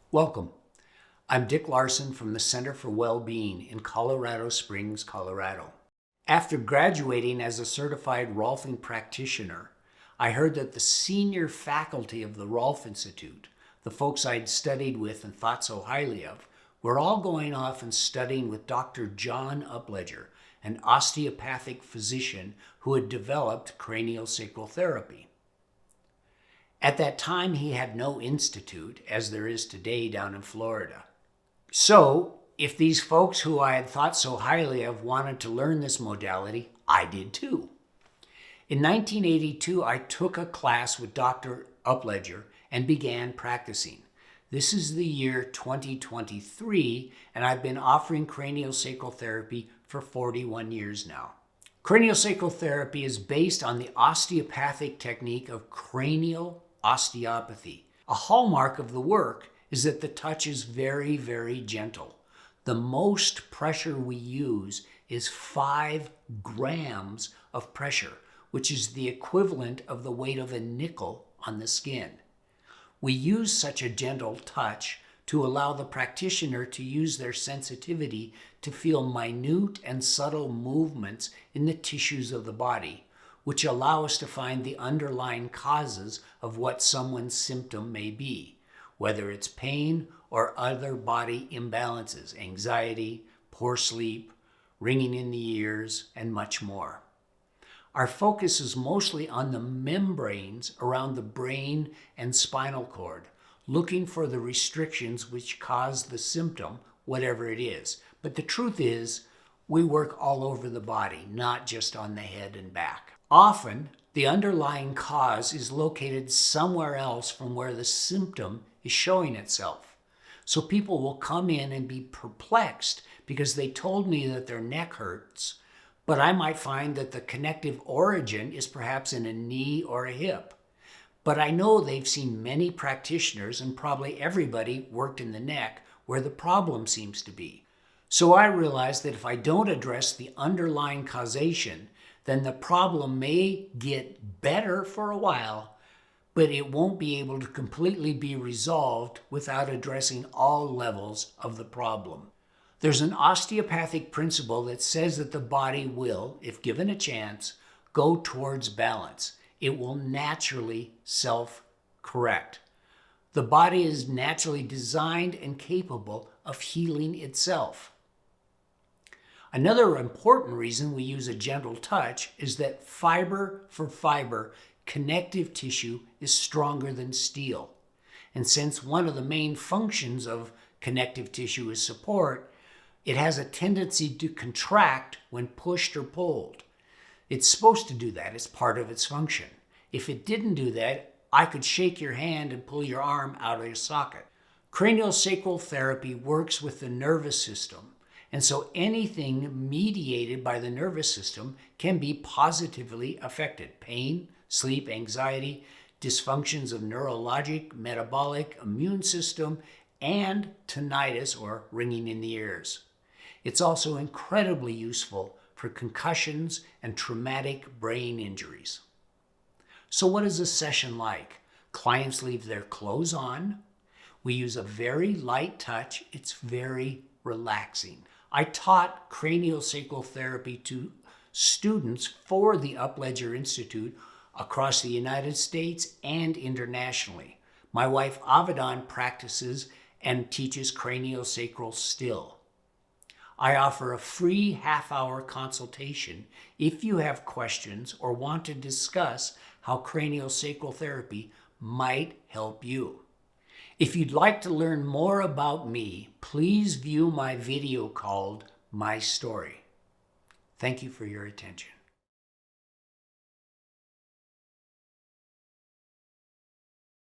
Welcome. I'm Dick Larson from the Center for Wellbeing in Colorado Springs, Colorado. After graduating as a certified Rolfing practitioner, I heard that the senior faculty of the Rolf Institute, the folks I'd studied with and thought so highly of, were all going off and studying with Dr. John Upledger, an osteopathic physician who had developed CranioSacral Therapy. At that time, he had no institute, as there is today down in Florida. So, if these folks who I had thought so highly of wanted to learn this modality, I did too. In 1982, I took a class with Dr. Upledger and began practicing. This is the year 2023, and I've been offering craniosacral therapy for 41 years now. Craniosacral therapy is based on the osteopathic technique of cranial osteopathy. A hallmark of the work is that the touch is very, very gentle. The most pressure we use is 5 grams of pressure, which is the equivalent of the weight of a nickel on the skin. We use such a gentle touch to allow the practitioner to use their sensitivity to feel minute and subtle movements in the tissues of the body, which allow us to find the underlying causes of what someone's symptom may be, whether it's pain or other body imbalances, anxiety, poor sleep, ringing in the ears, and much more. Our focus is mostly on the membranes around the brain and spinal cord, looking for the restrictions which cause the symptom, whatever it is. But the truth is, we work all over the body, not just on the head and back. Often, the underlying cause is located somewhere else from where the symptom is showing itself. So people will come in and be perplexed because they told me that their neck hurts, but I might find that the connective origin is perhaps in a knee or a hip. But I know they've seen many practitioners, and probably everybody worked in the neck where the problem seems to be. So I realized that if I don't address the underlying causation, then the problem may get better for a while, but it won't be able to completely be resolved without addressing all levels of the problem. There's an osteopathic principle that says that the body will, if given a chance, go towards balance. It will naturally self-correct. The body is naturally designed and capable of healing itself. Another important reason we use a gentle touch is that fiber for fiber, connective tissue is stronger than steel. And since one of the main functions of connective tissue is support, it has a tendency to contract when pushed or pulled. It's supposed to do that. It's part of its function. If it didn't do that, I could shake your hand and pull your arm out of your socket. Craniosacral therapy works with the nervous system, and so anything mediated by the nervous system can be positively affected. Pain, sleep, anxiety, dysfunctions of neurologic, metabolic, immune system, and tinnitus or ringing in the ears. It's also incredibly useful for concussions and traumatic brain injuries. So what is a session like? Clients leave their clothes on. We use a very light touch. It's very relaxing. I taught craniosacral therapy to students for the Upledger Institute across the United States and internationally. My wife Avedon practices and teaches craniosacral still. I offer a free half-hour consultation if you have questions or want to discuss how craniosacral therapy might help you. If you'd like to learn more about me, please view my video called My Story. Thank you for your attention.